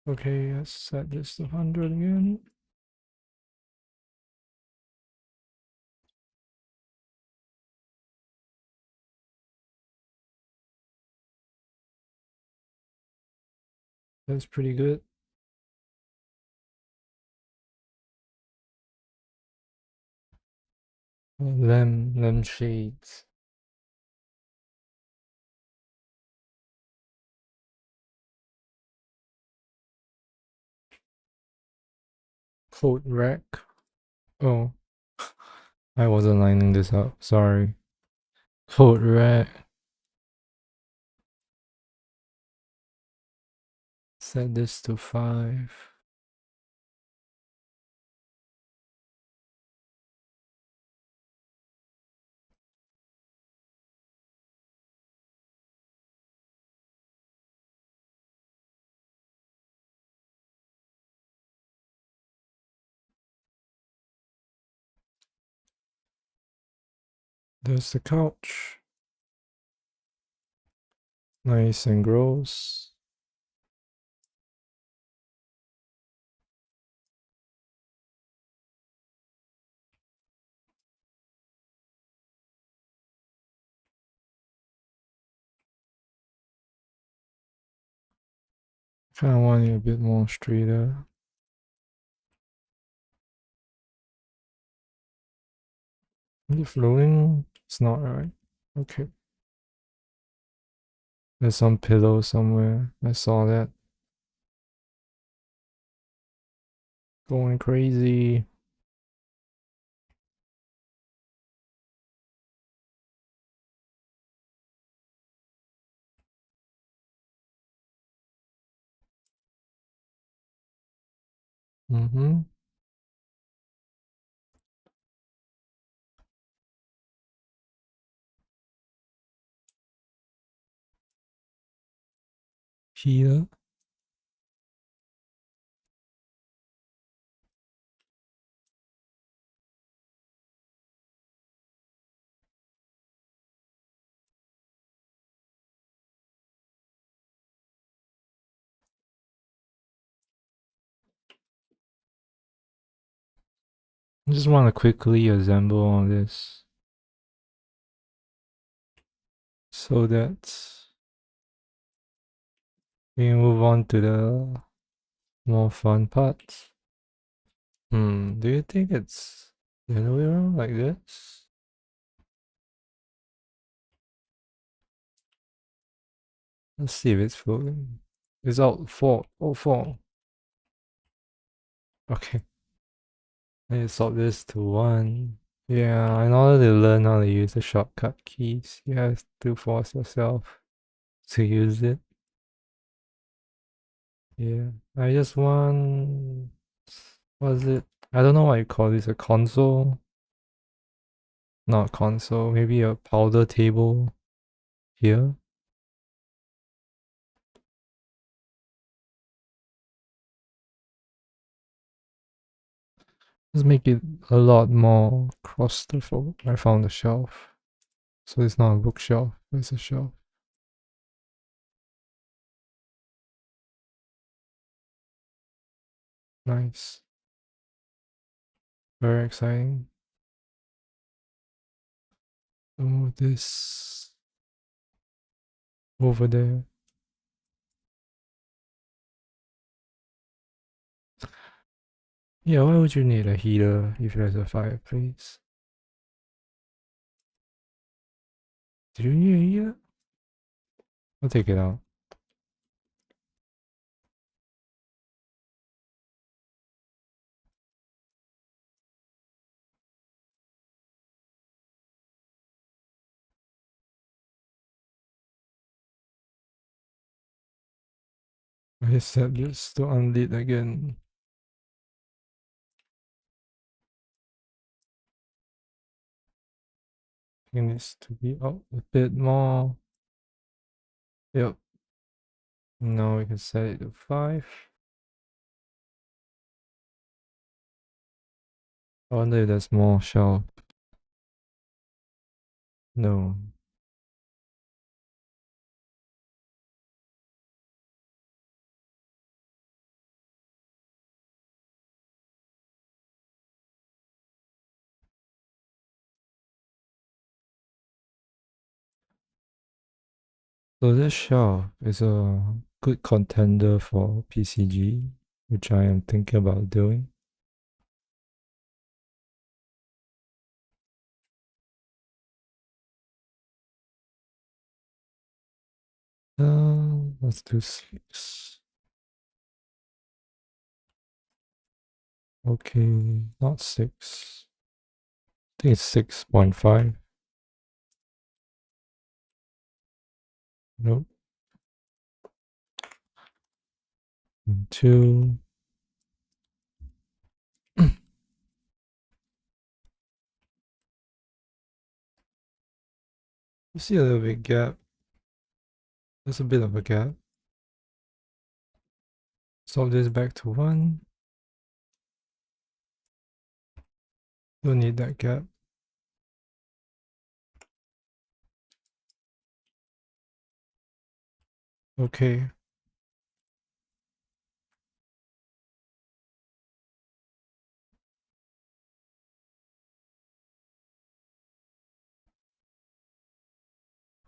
Okay, let's set this to 100 again. That's pretty good. Lamp shades. Coat rack. Oh, I wasn't lining this up. Sorry. Coat rack. Set this to 5. There's the couch. Nice and gross. Kind of want it a bit more straighter. Is it floating? It's not, right? Okay. There's some pillow somewhere. I saw that. Going crazy. Mm-hmm. Here. I just want to quickly assemble all this so that we can move on to the more fun parts. Do you think it's the other way around like this? Let's see if it's floating. It's out 4. Oh, 4. Okay. I need to swap this to 1. Yeah, in order to learn how to use the shortcut keys, you have to force yourself to use it. Yeah, I just want. What is it? I don't know what you call this, a console? Not console, maybe a powder table here. Let's make it a lot more clusterful. I found a shelf. So it's not a bookshelf, it's a shelf. Nice. Very exciting. Oh, this over there. Yeah, why would you need a heater if there's a fireplace? Do you need a heater? I'll take it out. I set this to unlit again. It needs to be out a bit more. Yep. Now we can set it to 5. I wonder if there's more shelf. No. So this shelf is a good contender for PCG, which I am thinking about doing. Let's do 6. Okay, not 6. I think it's 6.5. Nope. 2. You see a little bit gap. There's a bit of a gap. Solve this back to 1. Don't need that gap. Okay.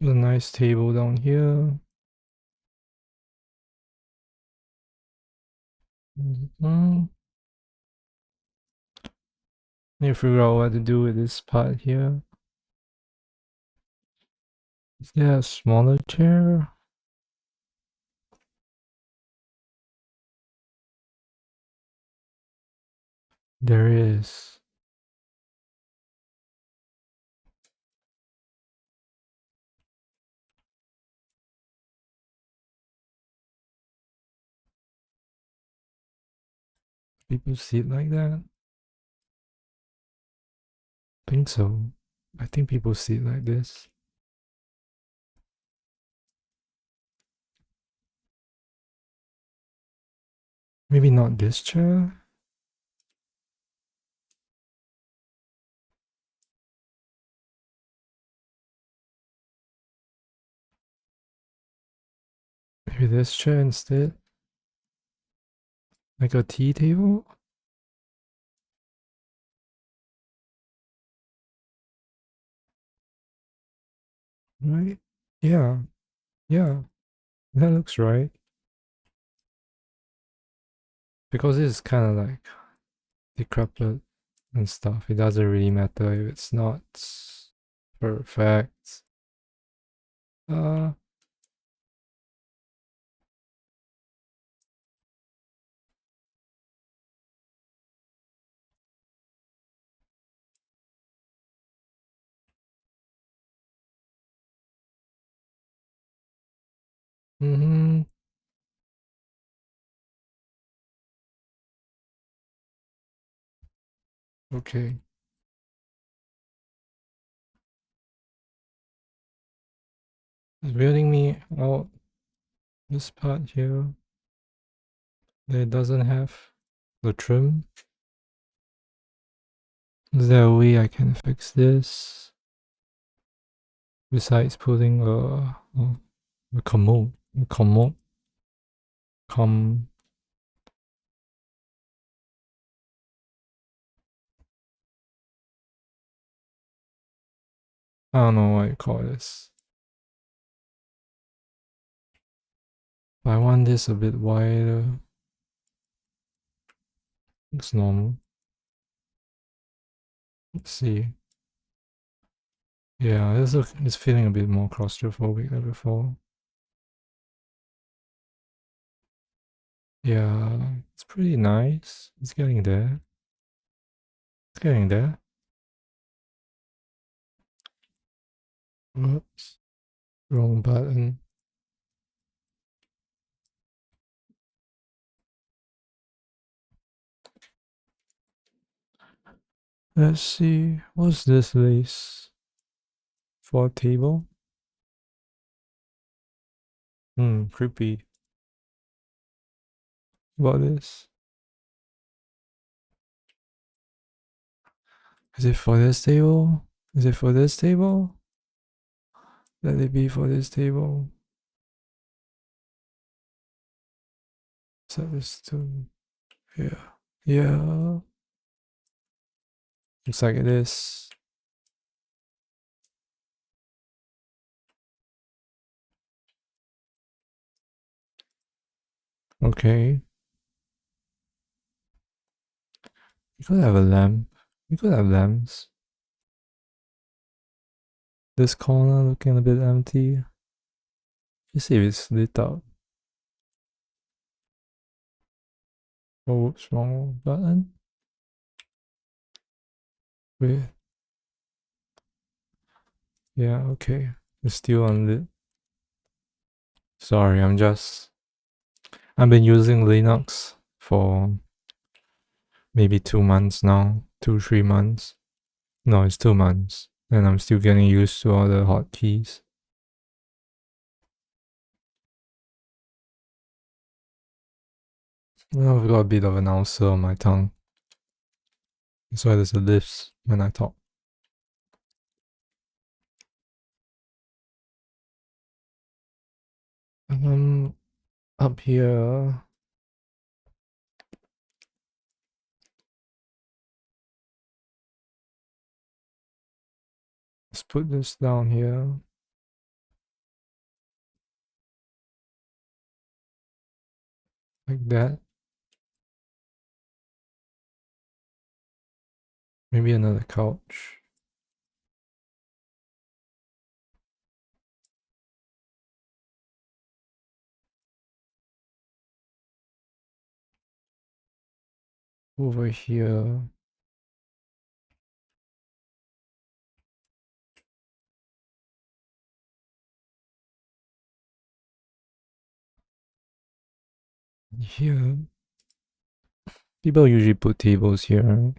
A nice table down here. Need to figure out what to do with this part here. Is there a smaller chair? There is. People sit like that? I think so. I think people sit like this. Maybe not this chair? Maybe this chair instead? Like a tea table? Right? Yeah. Yeah. That looks right. Because it's kind of like decrepit and stuff. It doesn't really matter if it's not perfect. Uh, mm-hmm. Okay. It's weirding me out this part here that it doesn't have the trim. Is there a way I can fix this? Besides putting a commode. A commode. I don't know what you call this. I want this a bit wider. Looks normal. Let's see. Yeah, it's feeling a bit more claustrophobic than before. Yeah, it's pretty nice. It's getting there. It's getting there. Whoops. Wrong button. Let's see. What's this lace? For a table? Creepy. What is? Is it for this table? Is it for this table? Let it be for this table. Set this to, yeah. Yeah. Looks like it is. Okay. You could have a lamp. You could have lamps. This corner looking a bit empty. Let's see if it's lit up. Oh, whoops, wrong button. Wait. Yeah, okay. It's still unlit. Sorry, I've been using Linux for maybe 2 months now. 3 months. No, it's 2 months. And I'm still getting used to all the hotkeys. Well, I've got a bit of an ulcer on my tongue. That's why there's a lisp when I talk. Up here. Let's put this down here. Like that. Maybe another couch. Over here. Here. People usually put tables here.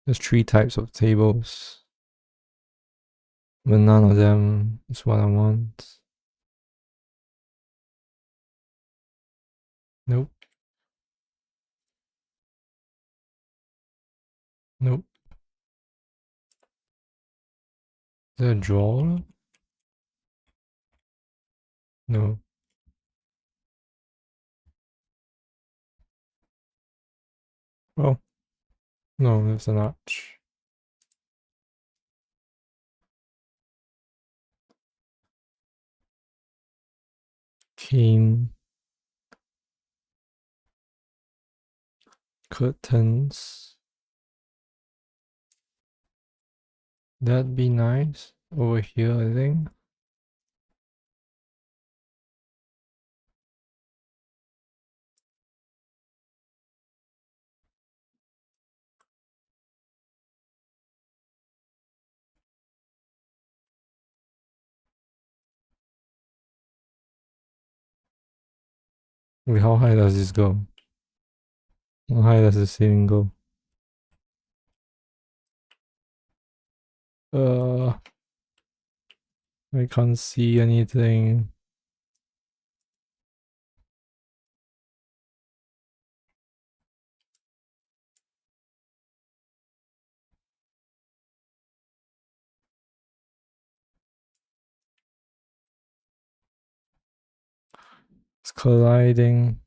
There's 3 types of tables. But none of them is what I want. Nope. Nope. Is there a drawer? No. Oh. No, there's an arch. Cane. Curtains. That'd be nice. Over here, I think. Wait, how high does this go? How high does the ceiling go? I can't see anything. It's colliding.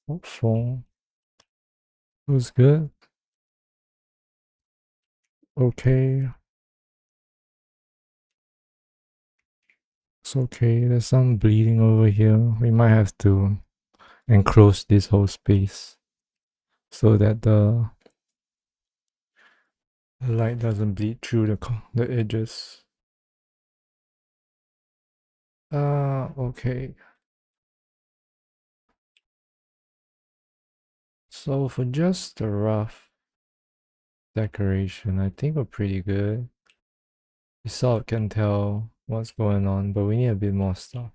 Hopeful. Who's good? Okay. It's okay. There's some bleeding over here. We might have to enclose this whole space so that the light doesn't bleed through the edges. Okay. So for just the rough decoration, I think we're pretty good. You sort of can tell what's going on, but we need a bit more stuff.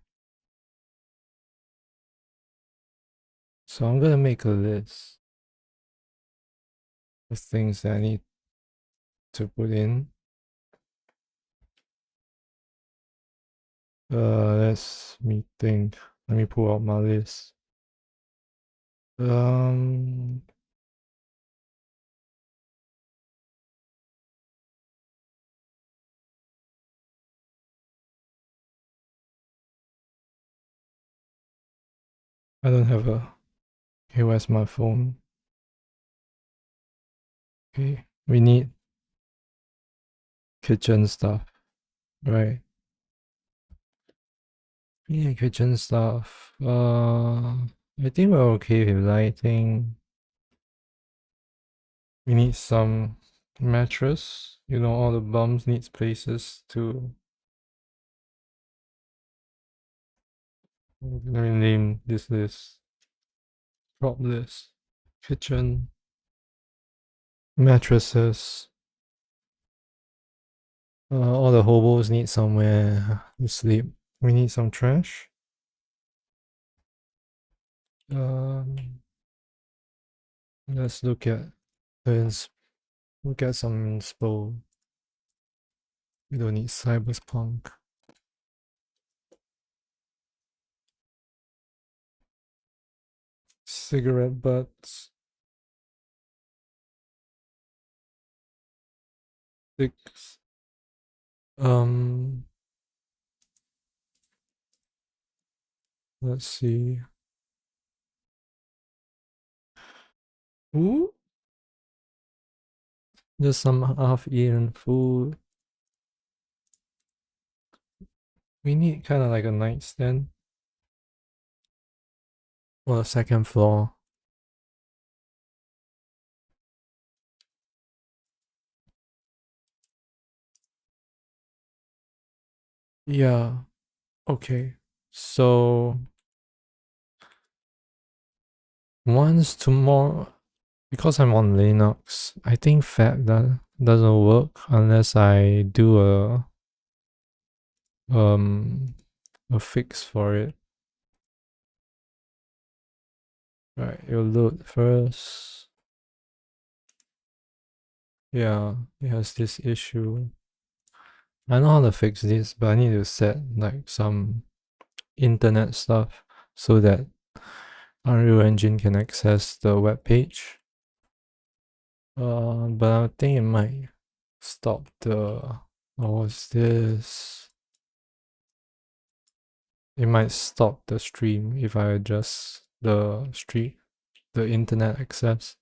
So I'm gonna make a list of things that I need to put in. Let me think. Let me pull out my list. Um, I don't have a. Okay, where's my phone? Okay, we need kitchen stuff, right? Yeah, kitchen stuff. I think we're okay with lighting. We need some mattress. You know, all the bums needs places to. Let me name this list. Prop list. Kitchen. Mattresses. All the hobos need somewhere to sleep. We need some trash. Let's look at some inspo. We don't need cyberpunk. Cigarette butts. Sticks. Let's see. Ooh. Just some half-eaten food. we need kind of like a nightstand on the second floor. Yeah. Okay. So once tomorrow, because I'm on Linux, I think Fat doesn't work unless I do a fix for it. Right, it'll load first. Yeah, it has this issue. I know how to fix this, but I need to set like some internet stuff so that Unreal Engine can access the web page. But I think it might stop the. What's this? It might stop the stream if I adjust the internet access.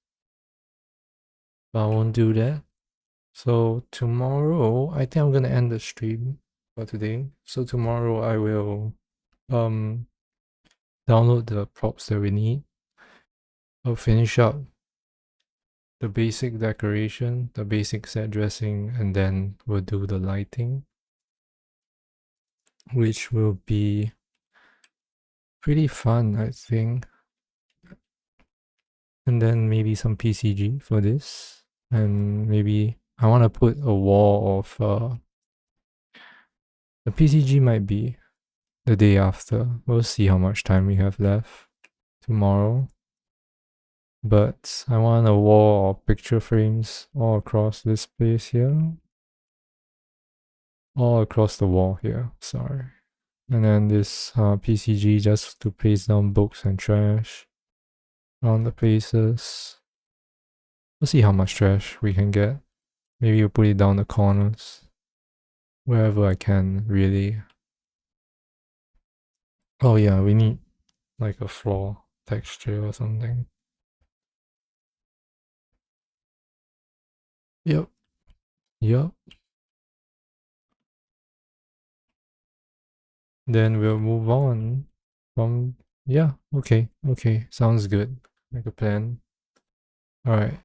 But I won't do that. So tomorrow, I think I'm gonna end the stream for today. So tomorrow I will download the props that we need. I'll finish up the basic decoration, the basic set dressing, and then we'll do the lighting, which will be pretty fun, I think. And then maybe some PCG for this, and maybe I want to put a wall of the PCG might be the day after. We'll see how much time we have left tomorrow. But I want a wall of picture frames all across this space here. All across the wall here, sorry. And then this PCG just to place down books and trash on the faces. We'll see how much trash we can get. Maybe we'll put it down the corners. Wherever I can, really. Oh yeah, we need like a floor texture or something. Yep. Yep. Then we'll move on from, yeah, okay, sounds good. Like a plan. Alright.